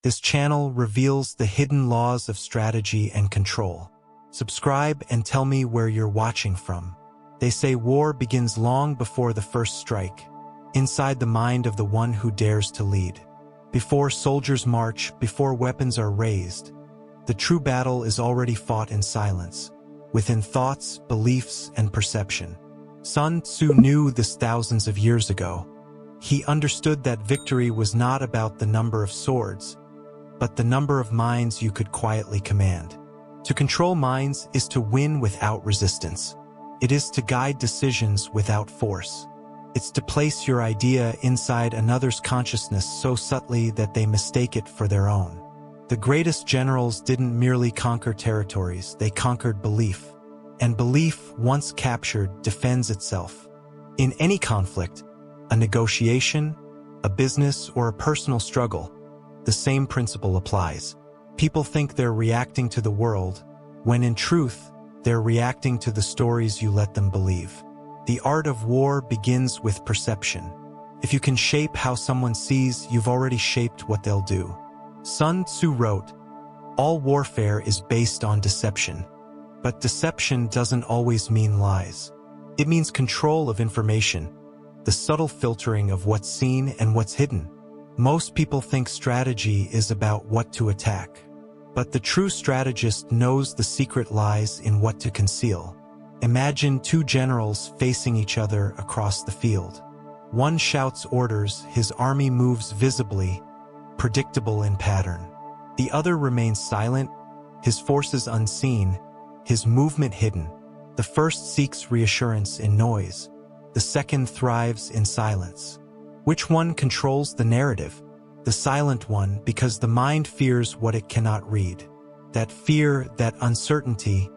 This channel reveals the hidden laws of strategy and control. Subscribe and tell me where you're watching from. They say war begins long before the first strike, inside the mind of the one who dares to lead. Before soldiers march, before weapons are raised, the true battle is already fought in silence, within thoughts, beliefs, and perception. Sun Tzu knew this thousands of years ago. He understood that victory was not about the number of swords, but the number of minds you could quietly command. To control minds is to win without resistance. It is to guide decisions without force. It's to place your idea inside another's consciousness so subtly that they mistake it for their own. The greatest generals didn't merely conquer territories, they conquered belief. And belief, once captured, defends itself. In any conflict, a negotiation, a business, or a personal struggle, the same principle applies. People think they're reacting to the world, when in truth, they're reacting to the stories you let them believe. The art of war begins with perception. If you can shape how someone sees, you've already shaped what they'll do. Sun Tzu wrote, "All warfare is based on deception." But deception doesn't always mean lies. It means control of information, the subtle filtering of what's seen and what's hidden. Most people think strategy is about what to attack. But the true strategist knows the secret lies in what to conceal. Imagine two generals facing each other across the field. One shouts orders, his army moves visibly, predictable in pattern. The other remains silent, his forces unseen, his movement hidden. The first seeks reassurance in noise. The second thrives in silence. Which one controls the narrative? The silent one, because the mind fears what it cannot read. That fear, that uncertainty,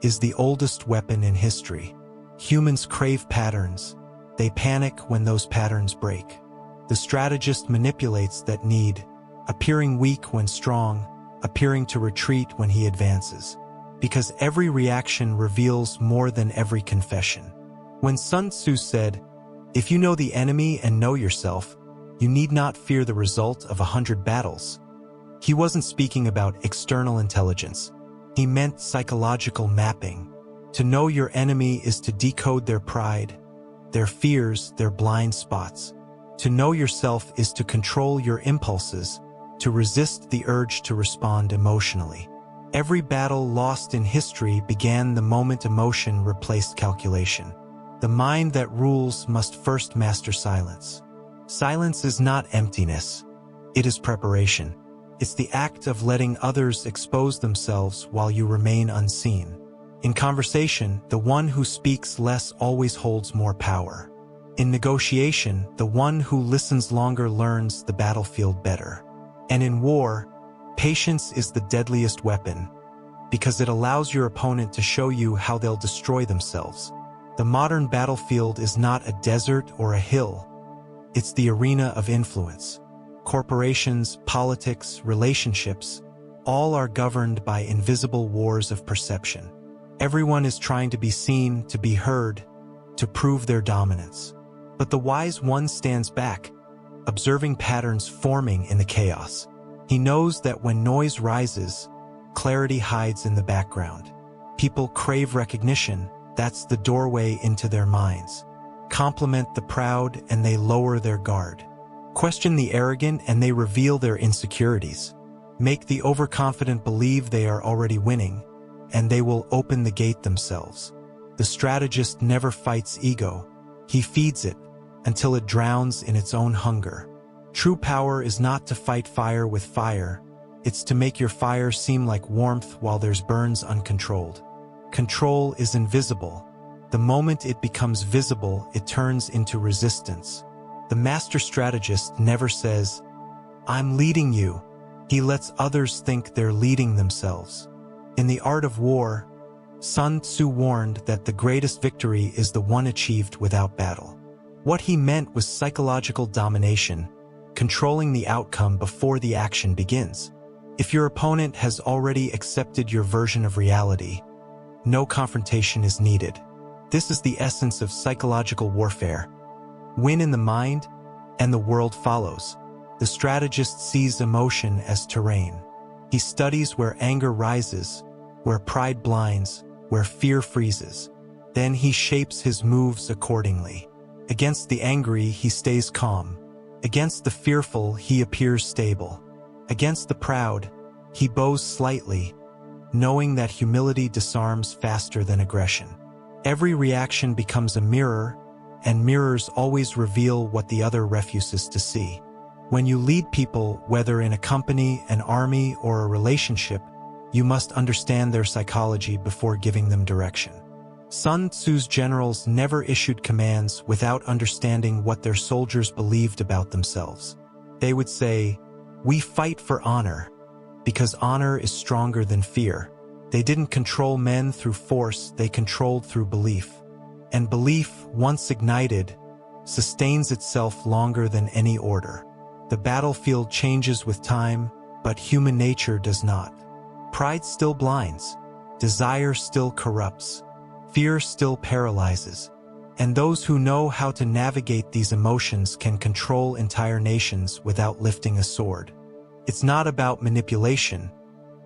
is the oldest weapon in history. Humans crave patterns. They panic when those patterns break. The strategist manipulates that need, appearing weak when strong, appearing to retreat when he advances. Because every reaction reveals more than every confession. When Sun Tzu said, "If you know the enemy and know yourself, you need not fear the result of 100 battles," he wasn't speaking about external intelligence. He meant psychological mapping. To know your enemy is to decode their pride, their fears, their blind spots. To know yourself is to control your impulses, to resist the urge to respond emotionally. Every battle lost in history began the moment emotion replaced calculation. The mind that rules must first master silence. Silence is not emptiness. It is preparation. It's the act of letting others expose themselves while you remain unseen. In conversation, the one who speaks less always holds more power. In negotiation, the one who listens longer learns the battlefield better. And in war, patience is the deadliest weapon, because it allows your opponent to show you how they'll destroy themselves. The modern battlefield is not a desert or a hill. It's the arena of influence. Corporations, politics, relationships, all are governed by invisible wars of perception. Everyone is trying to be seen, to be heard, to prove their dominance. But the wise one stands back, observing patterns forming in the chaos. He knows that when noise rises, clarity hides in the background. People crave recognition. That's the doorway into their minds. Compliment the proud and they lower their guard. Question the arrogant and they reveal their insecurities. Make the overconfident believe they are already winning, and they will open the gate themselves. The strategist never fights ego. He feeds it until it drowns in its own hunger. True power is not to fight fire with fire. It's to make your fire seem like warmth while theirs burns uncontrolled. Control is invisible. The moment it becomes visible, it turns into resistance. The master strategist never says, "I'm leading you." He lets others think they're leading themselves. In the art of war, Sun Tzu warned that the greatest victory is the one achieved without battle. What he meant was psychological domination, controlling the outcome before the action begins. If your opponent has already accepted your version of reality, no confrontation is needed. This is the essence of psychological warfare. Win in the mind, and the world follows. The The strategist sees emotion as terrain. He studies where anger rises, where pride blinds, where fear freezes. Then he shapes his moves accordingly. Against the angry, he stays calm. Against the fearful, he appears stable. Against the proud, he bows slightly, knowing that humility disarms faster than aggression. Every reaction becomes a mirror, and mirrors always reveal what the other refuses to see. When you lead people, whether in a company, an army, or a relationship, you must understand their psychology before giving them direction. Sun Tzu's generals never issued commands without understanding what their soldiers believed about themselves. They would say, "We fight for honor, because honor is stronger than fear." They didn't control men through force, they controlled through belief. And belief, once ignited, sustains itself longer than any order. The battlefield changes with time, but human nature does not. Pride still blinds, desire still corrupts, fear still paralyzes. And those who know how to navigate these emotions can control entire nations without lifting a sword. It's not about manipulation,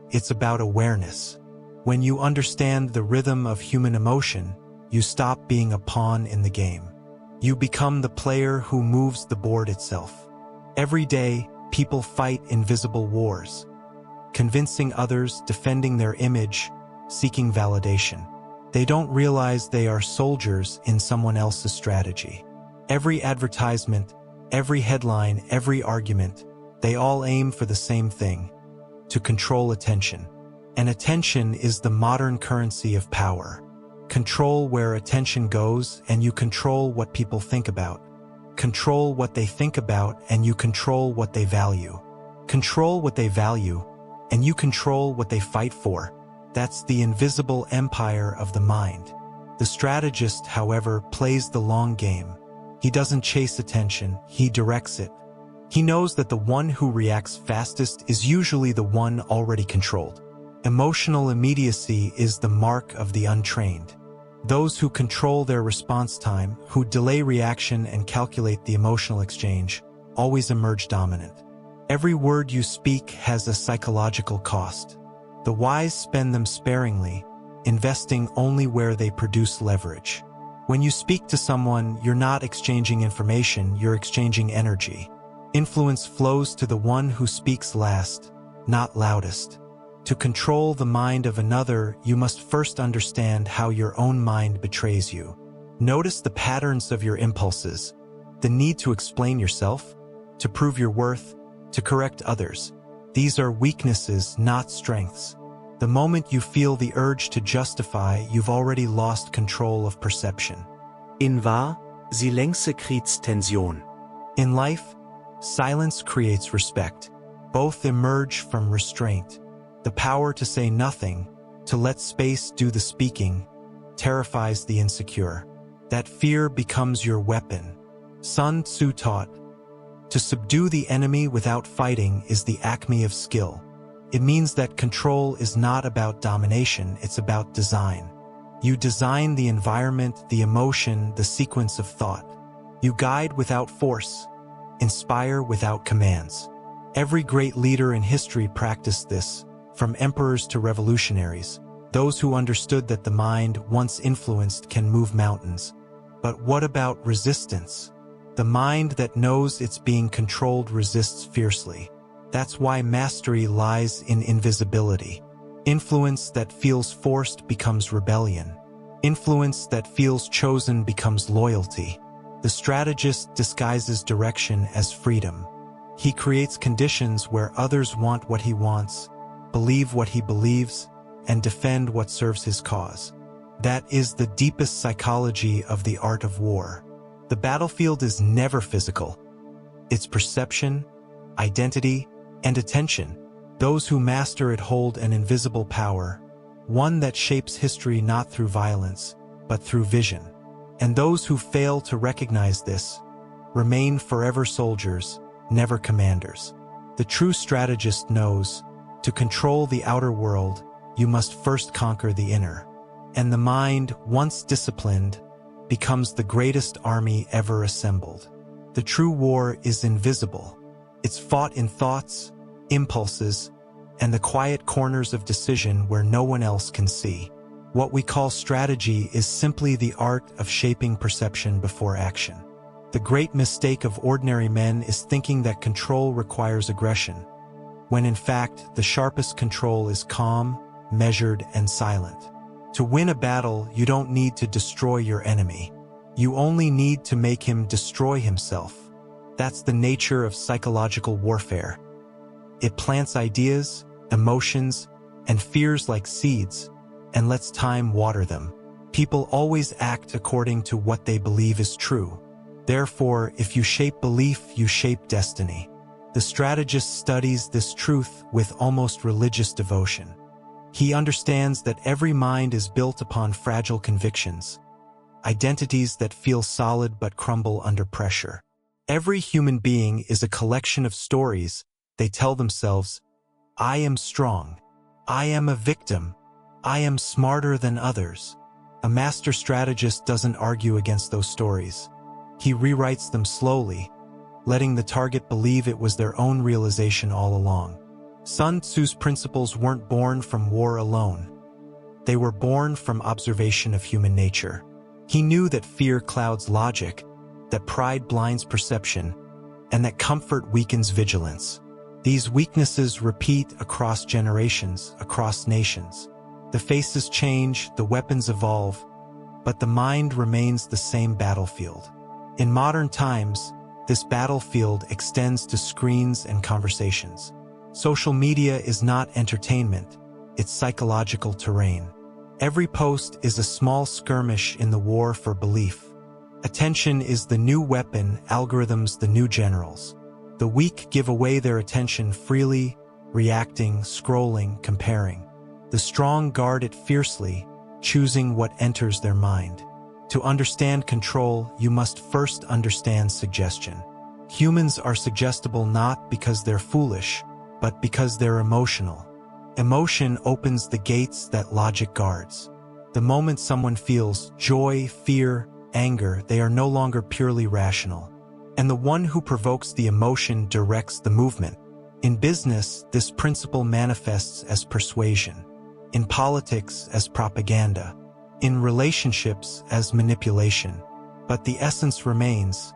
it's about awareness. When you understand the rhythm of human emotion, you stop being a pawn in the game. You become the player who moves the board itself. Every day, people fight invisible wars, convincing others, defending their image, seeking validation. They don't realize they are soldiers in someone else's strategy. Every advertisement, every headline, every argument, they all aim for the same thing: to control attention. And attention is the modern currency of power. Control where attention goes, and you control what people think about. Control what they think about, and you control what they value. Control what they value, and you control what they fight for. That's the invisible empire of the mind. The strategist, however, plays the long game. He doesn't chase attention, he directs it. He knows that the one who reacts fastest is usually the one already controlled. Emotional immediacy is the mark of the untrained. Those who control their response time, who delay reaction and calculate the emotional exchange, always emerge dominant. Every word you speak has a psychological cost. The wise spend them sparingly, investing only where they produce leverage. When you speak to someone, you're not exchanging information, you're exchanging energy. Influence flows to the one who speaks last, not loudest. To control the mind of another, you must first understand how your own mind betrays you. Notice the patterns of your impulses, the need to explain yourself, to prove your worth, to correct others. These are weaknesses, not strengths. The moment you feel the urge to justify, you've already lost control of perception. In wahr, Silence creates Tension. In life, silence creates respect. Both emerge from restraint. The power to say nothing, to let space do the speaking, terrifies the insecure. That fear becomes your weapon. Sun Tzu taught, "To subdue the enemy without fighting is the acme of skill." It means that control is not about domination, it's about design. You design the environment, the emotion, the sequence of thought. You guide without force, inspire without commands. Every great leader in history practiced this, from emperors to revolutionaries, those who understood that the mind, once influenced, can move mountains. But what about resistance? The mind that knows it's being controlled resists fiercely. That's why mastery lies in invisibility. Influence that feels forced becomes rebellion. Influence that feels chosen becomes loyalty. The strategist disguises direction as freedom. He creates conditions where others want what he wants, believe what he believes, and defend what serves his cause. That is the deepest psychology of the art of war. The battlefield is never physical. It's perception, identity, and attention. Those who master it hold an invisible power, one that shapes history not through violence, but through vision. And those who fail to recognize this remain forever soldiers, never commanders. The true strategist knows, to control the outer world, you must first conquer the inner. And the mind, once disciplined, becomes the greatest army ever assembled. The true war is invisible. It's fought in thoughts, impulses, and the quiet corners of decision where no one else can see. What we call strategy is simply the art of shaping perception before action. The great mistake of ordinary men is thinking that control requires aggression, when in fact the sharpest control is calm, measured, and silent. To win a battle, you don't need to destroy your enemy. You only need to make him destroy himself. That's the nature of psychological warfare. It plants ideas, emotions, and fears like seeds, and lets time water them. People always act according to what they believe is true. Therefore, if you shape belief, you shape destiny. The strategist studies this truth with almost religious devotion. He understands that every mind is built upon fragile convictions, identities that feel solid but crumble under pressure. Every human being is a collection of stories. They tell themselves, I am strong, I am a victim, I am smarter than others. A master strategist doesn't argue against those stories. He rewrites them slowly, letting the target believe it was their own realization all along. Sun Tzu's principles weren't born from war alone. They were born from observation of human nature. He knew that fear clouds logic, that pride blinds perception, and that comfort weakens vigilance. These weaknesses repeat across generations, across nations. The faces change, the weapons evolve, but the mind remains the same battlefield. In modern times, this battlefield extends to screens and conversations. Social media is not entertainment, it's psychological terrain. Every post is a small skirmish in the war for belief. Attention is the new weapon, algorithms the new generals. The weak give away their attention freely, reacting, scrolling, comparing. The strong guard it fiercely, choosing what enters their mind. To understand control, you must first understand suggestion. Humans are suggestible not because they're foolish, but because they're emotional. Emotion opens the gates that logic guards. The moment someone feels joy, fear, anger, they are no longer purely rational. And the one who provokes the emotion directs the movement. In business, this principle manifests as persuasion. In politics, as propaganda. In relationships, as manipulation. But the essence remains.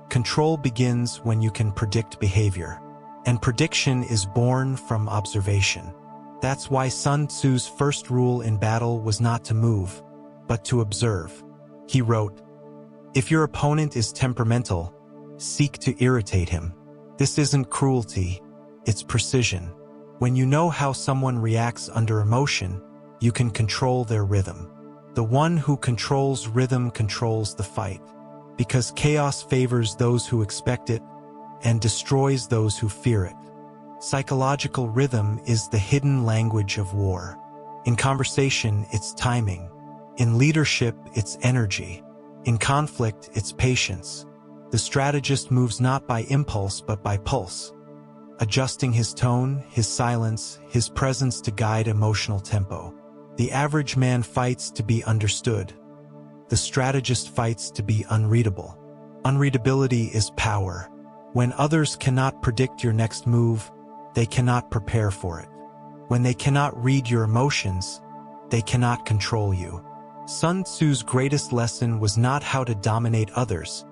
Control begins when you can predict behavior. And prediction is born from observation. That's why Sun Tzu's first rule in battle was not to move, but to observe. He wrote, "If your opponent is temperamental, seek to irritate him. This isn't cruelty, it's precision. When you know how someone reacts under emotion, you can control their rhythm. The one who controls rhythm controls the fight, because chaos favors those who expect it and destroys those who fear it. Psychological rhythm is the hidden language of war. In conversation, it's timing. In leadership, it's energy. In conflict, it's patience. The strategist moves not by impulse but by pulse, adjusting his tone, his silence, his presence to guide emotional tempo. The average man fights to be understood. The strategist fights to be unreadable. Unreadability is power. When others cannot predict your next move, they cannot prepare for it. When they cannot read your emotions, they cannot control you. Sun Tzu's greatest lesson was not how to dominate others,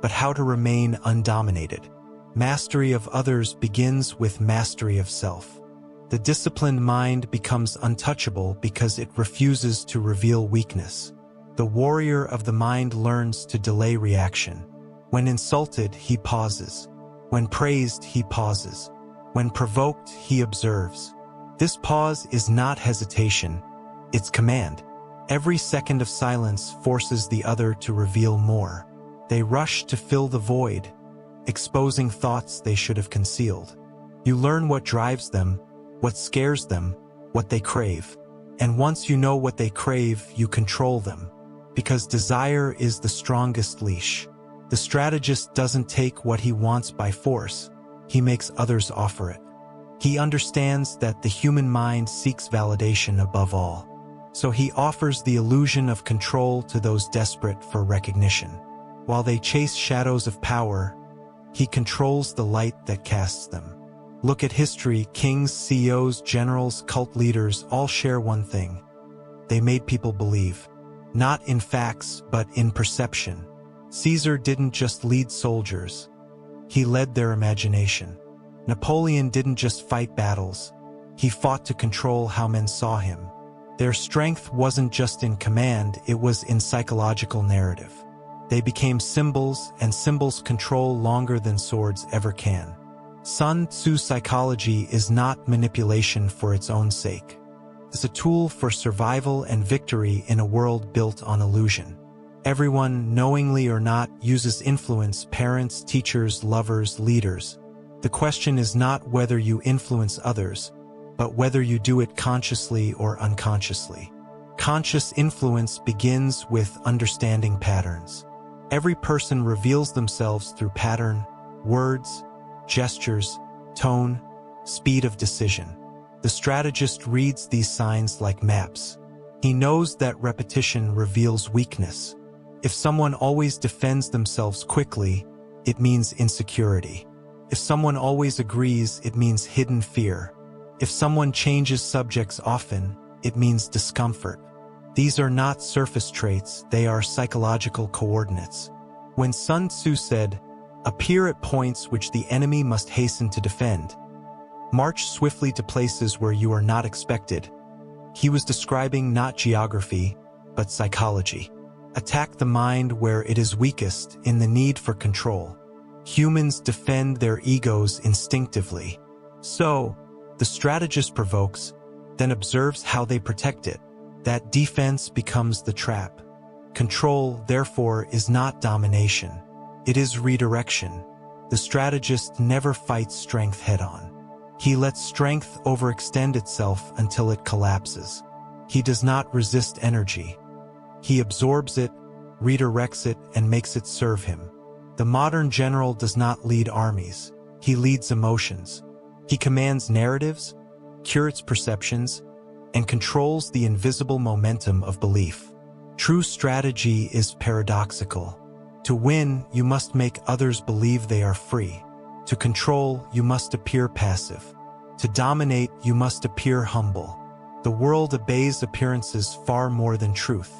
but how to remain undominated. Mastery of others begins with mastery of self. The disciplined mind becomes untouchable because it refuses to reveal weakness. The warrior of the mind learns to delay reaction. When insulted, he pauses. When praised, he pauses. When provoked, he observes. This pause is not hesitation, it's command. Every second of silence forces the other to reveal more. They rush to fill the void, exposing thoughts they should have concealed. You learn what drives them, what scares them, what they crave. And once you know what they crave, you control them, because desire is the strongest leash. The strategist doesn't take what he wants by force, he makes others offer it. He understands that the human mind seeks validation above all, so he offers the illusion of control to those desperate for recognition. While they chase shadows of power, He controls the light that casts them. Look at history. Kings, CEOs, generals, cult leaders all share one thing. They made people believe. Not in facts, but in perception. Caesar didn't just lead soldiers. He led their imagination. Napoleon didn't just fight battles. He fought to control how men saw him. Their strength wasn't just in command, it was in psychological narrative. They became symbols, and symbols control longer than swords ever can. Sun Tzu's psychology is not manipulation for its own sake. It's a tool for survival and victory in a world built on illusion. Everyone, knowingly or not, uses influence: parents, teachers, lovers, leaders. The question is not whether you influence others, but whether you do it consciously or unconsciously. Conscious influence begins with understanding patterns. Every person reveals themselves through pattern, words, gestures, tone, speed of decision. The strategist reads these signs like maps. He knows that repetition reveals weakness. If someone always defends themselves quickly, it means insecurity. If someone always agrees, it means hidden fear. If someone changes subjects often, it means discomfort. These are not surface traits, they are psychological coordinates. When Sun Tzu said, "Appear at points which the enemy must hasten to defend. March swiftly to places where you are not expected," he was describing not geography, but psychology. Attack the mind where it is weakest, in the need for control. Humans defend their egos instinctively. So, the strategist provokes, then observes how they protect it. That defense becomes the trap. Control, therefore, is not domination. It is redirection. The strategist never fights strength head-on. He lets strength overextend itself until it collapses. He does not resist energy. He absorbs it, redirects it, and makes it serve him. The modern general does not lead armies. He leads emotions. He commands narratives, curates perceptions, and controls the invisible momentum of belief. True strategy is paradoxical. To win, you must make others believe they are free. To control, you must appear passive. To dominate, you must appear humble. The world obeys appearances far more than truth.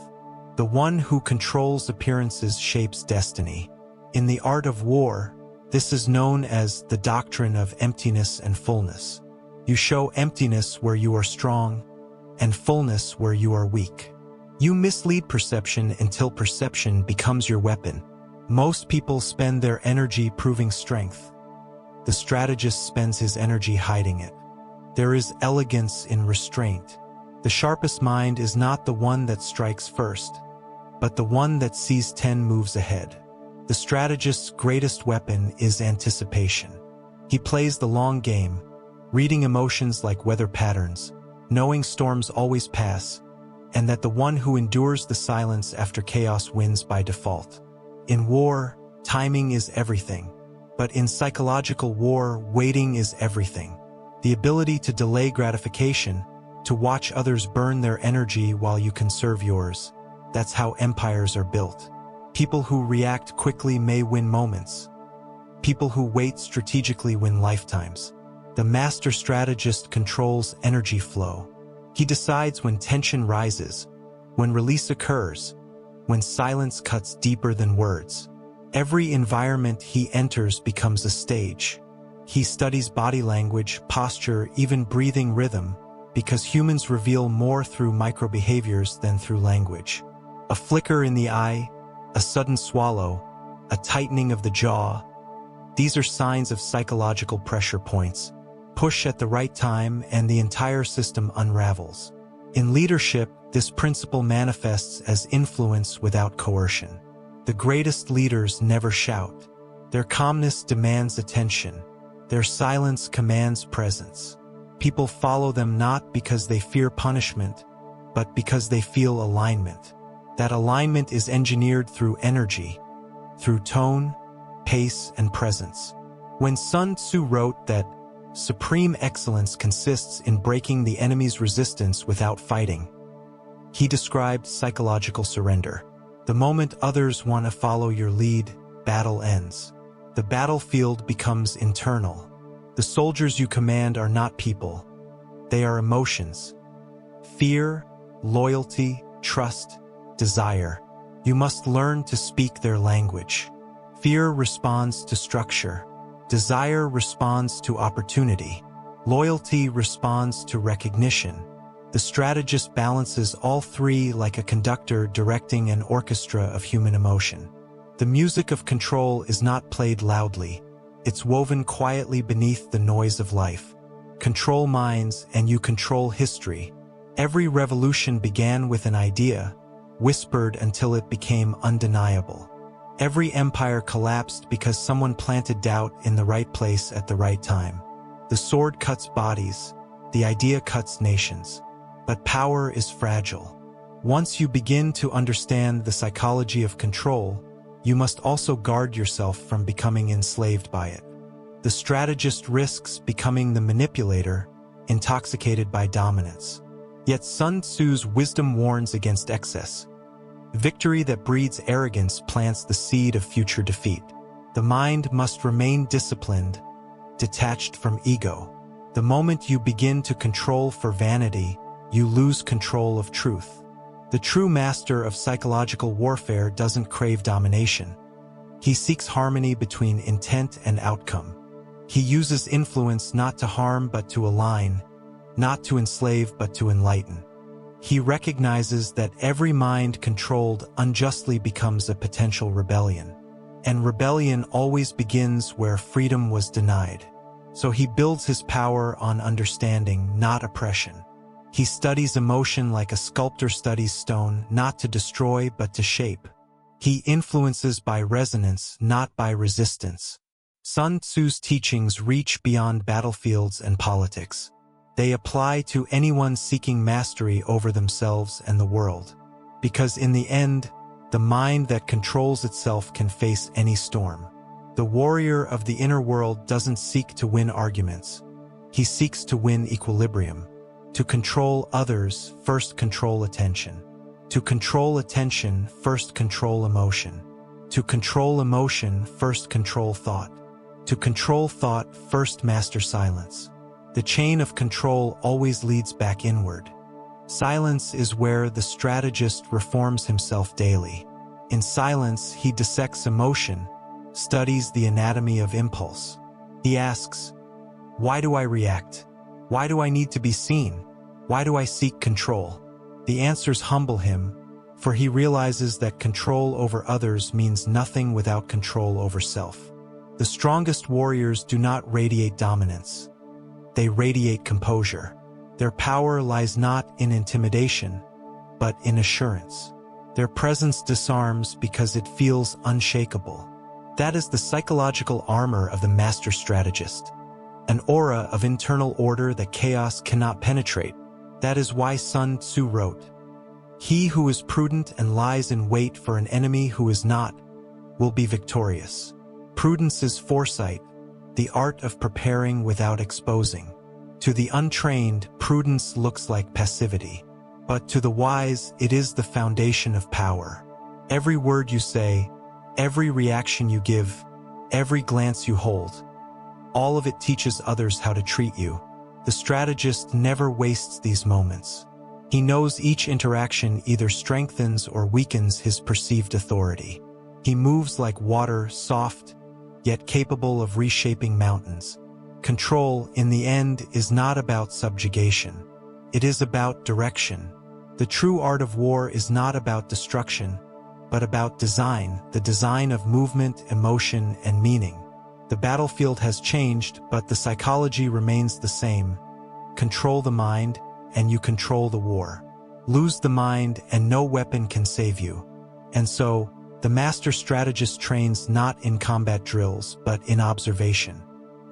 The one who controls appearances shapes destiny. In the art of war, this is known as the doctrine of emptiness and fullness. You show emptiness where you are strong, and fullness where you are weak. You mislead perception until perception becomes your weapon. Most people spend their energy proving strength. The strategist spends his energy hiding it. There is elegance in restraint. The sharpest mind is not the one that strikes first, but the one that sees 10 moves ahead. The strategist's greatest weapon is anticipation. He plays the long game, reading emotions like weather patterns, knowing storms always pass, and that the one who endures the silence after chaos wins by default. In war, timing is everything. But in psychological war, waiting is everything. The ability to delay gratification, to watch others burn their energy while you conserve yours. That's how empires are built. People who react quickly may win moments. People who wait strategically win lifetimes. The master strategist controls energy flow. He decides when tension rises, when release occurs, when silence cuts deeper than words. Every environment he enters becomes a stage. He studies body language, posture, even breathing rhythm, because humans reveal more through microbehaviors than through language. A flicker in the eye, a sudden swallow, a tightening of the jaw. These are signs of psychological pressure points. Push at the right time and the entire system unravels. In leadership, this principle manifests as influence without coercion. The greatest leaders never shout. Their calmness demands attention. Their silence commands presence. People follow them not because they fear punishment, but because they feel alignment. That alignment is engineered through energy, through tone, pace, and presence. When Sun Tzu wrote that supreme excellence consists in breaking the enemy's resistance without fighting, he described psychological surrender. The moment others want to follow your lead, battle ends. the battlefield becomes internal. The soldiers you command are not people. They are emotions. Fear, loyalty, trust, desire. You must learn to speak their language. Fear responds to structure. Desire responds to opportunity. Loyalty responds to recognition. The strategist balances all three like a conductor directing an orchestra of human emotion. The music of control is not played loudly. It's woven quietly beneath the noise of life. Control minds and you control history. Every revolution began with an idea, whispered until it became undeniable. Every empire collapsed because someone planted doubt in the right place at the right time. The sword cuts bodies, the idea cuts nations. But power is fragile. Once you begin to understand the psychology of control, you must also guard yourself from becoming enslaved by it. The strategist risks becoming the manipulator, intoxicated by dominance. Yet Sun Tzu's wisdom warns against excess. Victory that breeds arrogance plants the seed of future defeat. The mind must remain disciplined, detached from ego. The moment you begin to control for vanity, you lose control of truth. The true master of psychological warfare doesn't crave domination. He seeks harmony between intent and outcome. He uses influence not to harm but to align, not to enslave but to enlighten. He recognizes that every mind controlled unjustly becomes a potential rebellion. And rebellion always begins where freedom was denied. So he builds his power on understanding, not oppression. He studies emotion like a sculptor studies stone, not to destroy but to shape. He influences by resonance, not by resistance. Sun Tzu's teachings reach beyond battlefields and politics. They apply to anyone seeking mastery over themselves and the world. Because in the end, the mind that controls itself can face any storm. The warrior of the inner world doesn't seek to win arguments. He seeks to win equilibrium. To control others, first control attention. To control attention, first control emotion. To control emotion, first control thought. To control thought, first master silence. The chain of control always leads back inward. Silence is where the strategist reforms himself daily. In silence, he dissects emotion, studies the anatomy of impulse. He asks, why do I react? Why do I need to be seen? Why do I seek control? The answers humble him, for he realizes that control over others means nothing without control over self. The strongest warriors do not radiate dominance. They radiate composure. Their power lies not in intimidation, but in assurance. Their presence disarms because it feels unshakable. That is the psychological armor of the master strategist. An aura of internal order that chaos cannot penetrate. That is why Sun Tzu wrote, "He who is prudent and lies in wait for an enemy who is not, will be victorious." Prudence is foresight, the art of preparing without exposing. To the untrained, prudence looks like passivity. But to the wise, it is the foundation of power. Every word you say, every reaction you give, every glance you hold, all of it teaches others how to treat you. The strategist never wastes these moments. He knows each interaction either strengthens or weakens his perceived authority. He moves like water, soft, yet capable of reshaping mountains. Control, in the end, is not about subjugation. It is about direction. The true art of war is not about destruction, but about design, the design of movement, emotion, and meaning. The battlefield has changed, but the psychology remains the same. Control the mind, and you control the war. Lose the mind, and no weapon can save you. And so, the master strategist trains not in combat drills, but in observation.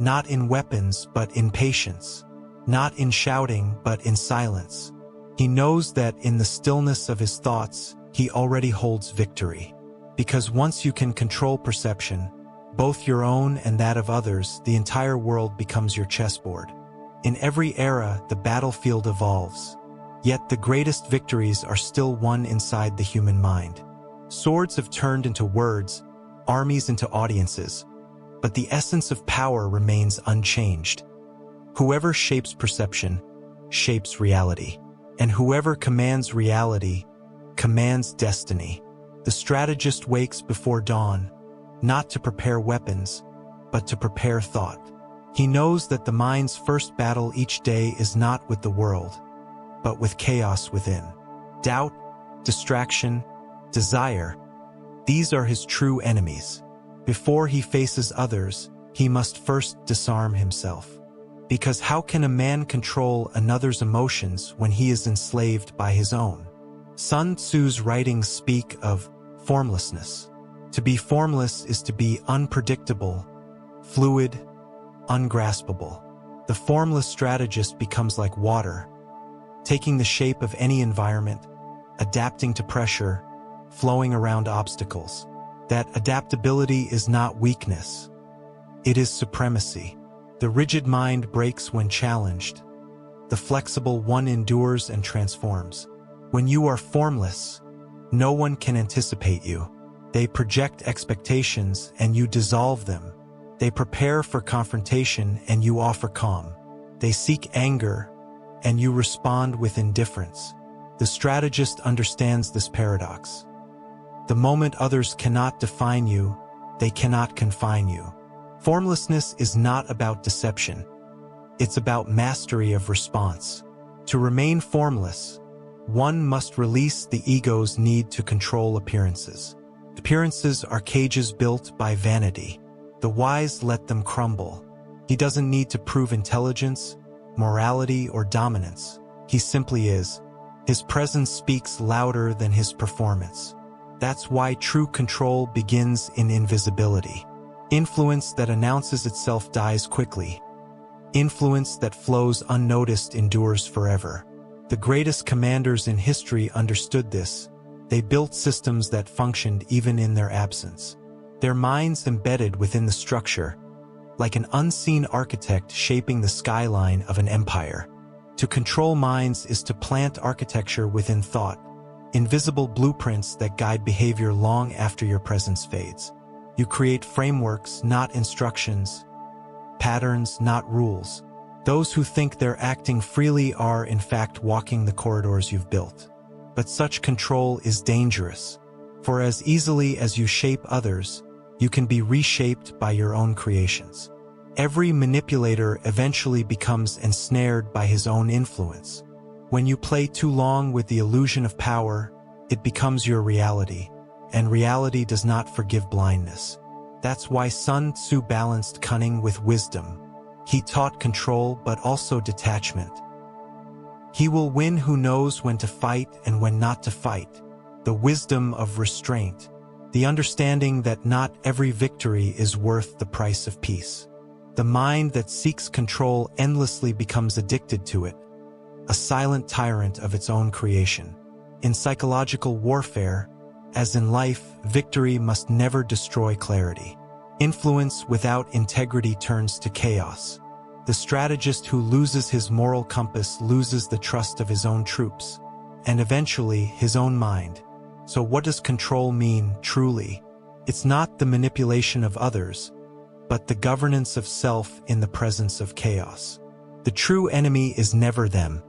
Not in weapons, but in patience. Not in shouting, but in silence. He knows that in the stillness of his thoughts, he already holds victory. Because once you can control perception, both your own and that of others, the entire world becomes your chessboard. In every era, the battlefield evolves. Yet the greatest victories are still won inside the human mind. Swords have turned into words, armies into audiences, but the essence of power remains unchanged. Whoever shapes perception shapes reality, and whoever commands reality commands destiny. The strategist wakes before dawn, not to prepare weapons, but to prepare thought. He knows that the mind's first battle each day is not with the world, but with chaos within. Doubt, distraction, desire, these are his true enemies. Before he faces others, he must first disarm himself. Because how can a man control another's emotions when he is enslaved by his own? Sun Tzu's writings speak of formlessness. To be formless is to be unpredictable, fluid, ungraspable. The formless strategist becomes like water, taking the shape of any environment, adapting to pressure, flowing around obstacles. That adaptability is not weakness. It is supremacy. The rigid mind breaks when challenged. The flexible one endures and transforms. When you are formless, no one can anticipate you. They project expectations and you dissolve them. They prepare for confrontation and you offer calm. They seek anger and you respond with indifference. The strategist understands this paradox. The moment others cannot define you, they cannot confine you. Formlessness is not about deception. It's about mastery of response. To remain formless, one must release the ego's need to control appearances. Appearances are cages built by vanity. The wise let them crumble. He doesn't need to prove intelligence, morality, or dominance. He simply is. His presence speaks louder than his performance. That's why true control begins in invisibility. Influence that announces itself dies quickly. Influence that flows unnoticed endures forever. The greatest commanders in history understood this. They built systems that functioned even in their absence. Their minds embedded within the structure, like an unseen architect shaping the skyline of an empire. To control minds is to plant architecture within thought, invisible blueprints that guide behavior long after your presence fades. You create frameworks, not instructions, patterns, not rules. Those who think they're acting freely are, in fact, walking the corridors you've built. But such control is dangerous, for as easily as you shape others, you can be reshaped by your own creations. Every manipulator eventually becomes ensnared by his own influence. When you play too long with the illusion of power, it becomes your reality, and reality does not forgive blindness. That's why Sun Tzu balanced cunning with wisdom. He taught control but also detachment. He will win who knows when to fight and when not to fight. The wisdom of restraint. The understanding that not every victory is worth the price of peace. The mind that seeks control endlessly becomes addicted to it, a silent tyrant of its own creation. In psychological warfare, as in life, victory must never destroy clarity. Influence without integrity turns to chaos. The strategist who loses his moral compass loses the trust of his own troops, and eventually his own mind. So what does control mean, truly? It's not the manipulation of others, but the governance of self in the presence of chaos. The true enemy is never them.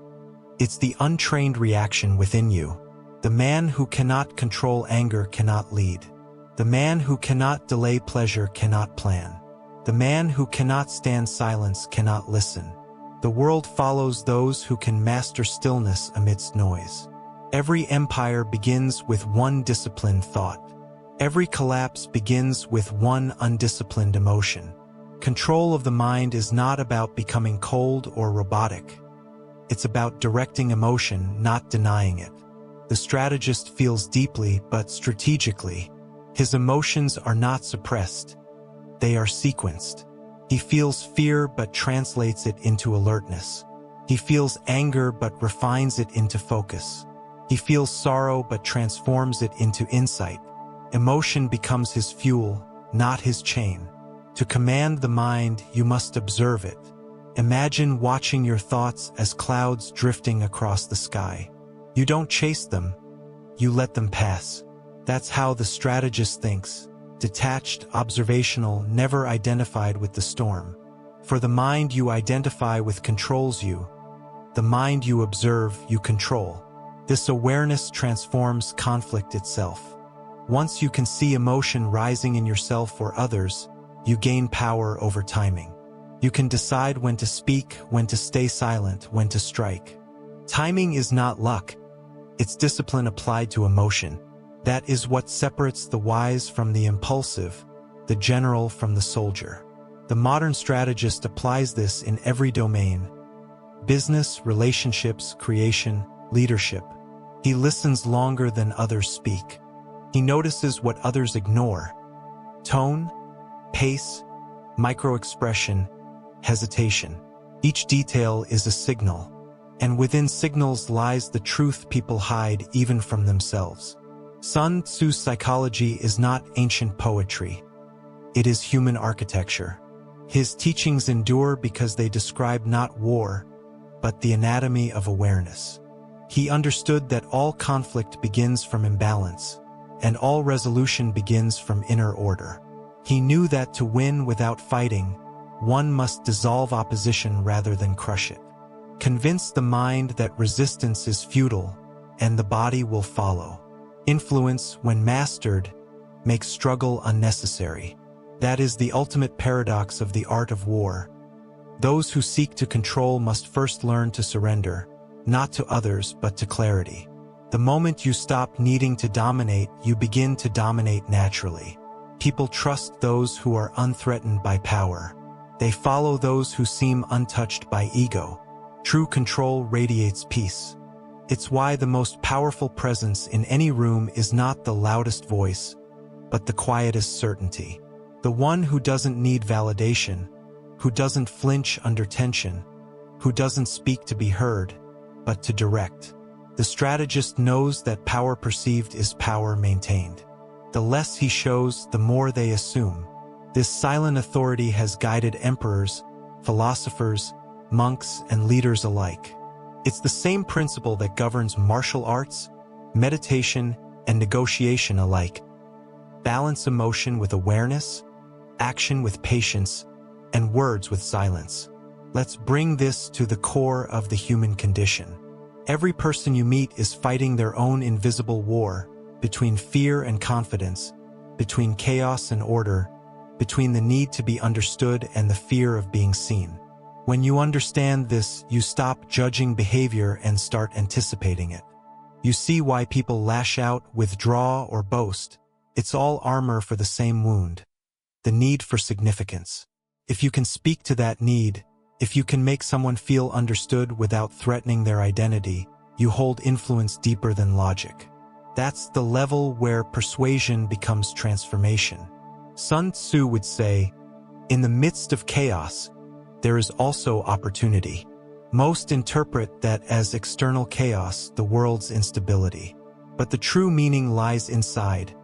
It's the untrained reaction within you. The man who cannot control anger cannot lead. The man who cannot delay pleasure cannot plan. The man who cannot stand silence cannot listen. The world follows those who can master stillness amidst noise. Every empire begins with one disciplined thought. Every collapse begins with one undisciplined emotion. Control of the mind is not about becoming cold or robotic. It's about directing emotion, not denying it. The strategist feels deeply but strategically. His emotions are not suppressed. They are sequenced. He feels fear but translates it into alertness. He feels anger but refines it into focus. He feels sorrow but transforms it into insight. Emotion becomes his fuel, not his chain. To command the mind, you must observe it. Imagine watching your thoughts as clouds drifting across the sky. You don't chase them, you let them pass. That's how the strategist thinks. detached, observational, never identified with the storm. For the mind you identify with controls you. The mind you observe, you control. This awareness transforms conflict itself. Once you can see emotion rising in yourself or others, you gain power over timing. You can decide when to speak, when to stay silent, when to strike. Timing is not luck. It's discipline applied to emotion. That is what separates the wise from the impulsive, the general from the soldier. The modern strategist applies this in every domain: business, relationships, creation, leadership. He listens longer than others speak. He notices what others ignore: tone, pace, micro-expression, hesitation. Each detail is a signal, and within signals lies the truth people hide even from themselves. Sun Tzu's psychology is not ancient poetry. It is human architecture. His teachings endure because they describe not war, but the anatomy of awareness. He understood that all conflict begins from imbalance, and all resolution begins from inner order. He knew that to win without fighting, one must dissolve opposition rather than crush it. Convince the mind that resistance is futile, and the body will follow. Influence, when mastered, makes struggle unnecessary. That is the ultimate paradox of the art of war. Those who seek to control must first learn to surrender, not to others but to clarity. The moment you stop needing to dominate, you begin to dominate naturally. People trust those who are unthreatened by power. They follow those who seem untouched by ego. True control radiates peace. It's why the most powerful presence in any room is not the loudest voice, but the quietest certainty. The one who doesn't need validation, who doesn't flinch under tension, who doesn't speak to be heard, but to direct. The strategist knows that power perceived is power maintained. The less he shows, the more they assume. This silent authority has guided emperors, philosophers, monks, and leaders alike. It's the same principle that governs martial arts, meditation, and negotiation alike. Balance emotion with awareness, action with patience, and words with silence. Let's bring this to the core of the human condition. Every person you meet is fighting their own invisible war, between fear and confidence, between chaos and order, between the need to be understood and the fear of being seen. When you understand this, you stop judging behavior and start anticipating it. You see why people lash out, withdraw, or boast. It's all armor for the same wound: the need for significance. If you can speak to that need, if you can make someone feel understood without threatening their identity, you hold influence deeper than logic. That's the level where persuasion becomes transformation. Sun Tzu would say, "In the midst of chaos, there is also opportunity." Most interpret that as external chaos, the world's instability. But the true meaning lies inside.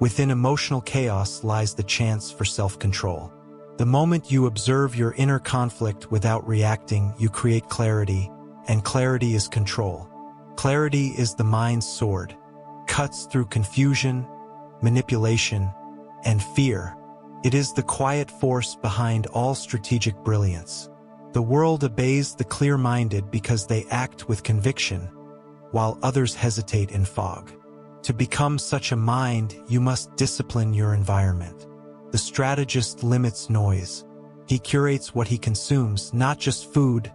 Within emotional chaos lies the chance for self-control. The moment you observe your inner conflict without reacting, you create clarity, and clarity is control. Clarity is the mind's sword, cuts through confusion, manipulation, and fear. It is the quiet force behind all strategic brilliance. The world obeys the clear-minded because they act with conviction, while others hesitate in fog. To become such a mind, you must discipline your environment. The strategist limits noise. He curates what he consumes, not just food,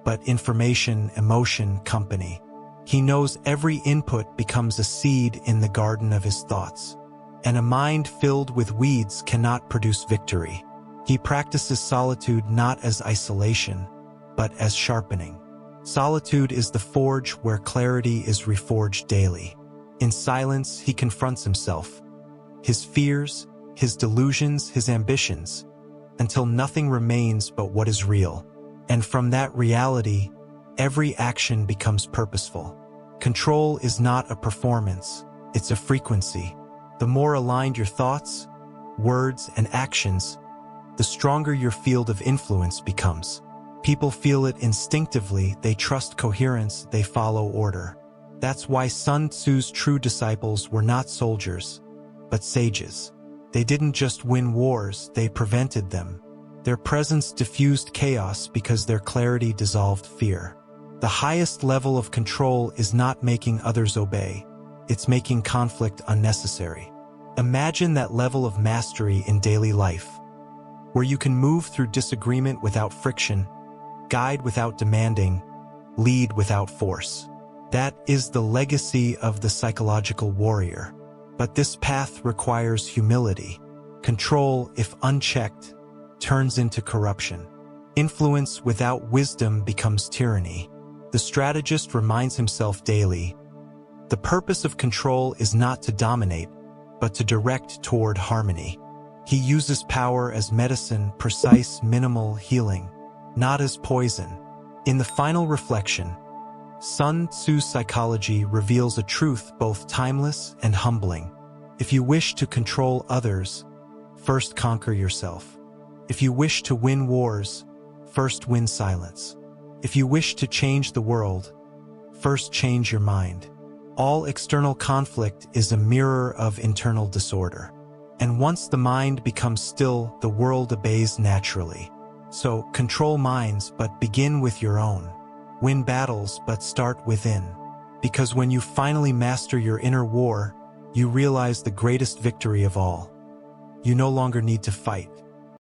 but information, emotion, company. He knows every input becomes a seed in the garden of his thoughts. And a mind filled with weeds cannot produce victory. He practices solitude not as isolation, but as sharpening. Solitude is the forge where clarity is reforged daily. In silence, he confronts himself, his fears, his delusions, his ambitions, until nothing remains but what is real. And from that reality, every action becomes purposeful. Control is not a performance, it's a frequency. The more aligned your thoughts, words, and actions, the stronger your field of influence becomes. People feel it instinctively, they trust coherence, they follow order. That's why Sun Tzu's true disciples were not soldiers, but sages. They didn't just win wars, they prevented them. Their presence diffused chaos because their clarity dissolved fear. The highest level of control is not making others obey. It's making conflict unnecessary. Imagine that level of mastery in daily life, where you can move through disagreement without friction, guide without demanding, lead without force. That is the legacy of the psychological warrior. But this path requires humility. Control, if unchecked, turns into corruption. Influence without wisdom becomes tyranny. The strategist reminds himself daily, the purpose of control is not to dominate, but to direct toward harmony. He uses power as medicine, precise, minimal healing, not as poison. In the final reflection, Sun Tzu's psychology reveals a truth both timeless and humbling. If you wish to control others, first conquer yourself. If you wish to win wars, first win silence. If you wish to change the world, first change your mind. All external conflict is a mirror of internal disorder. And once the mind becomes still, the world obeys naturally. So, control minds, but begin with your own. Win battles, but start within. Because when you finally master your inner war, you realize the greatest victory of all. You no longer need to fight.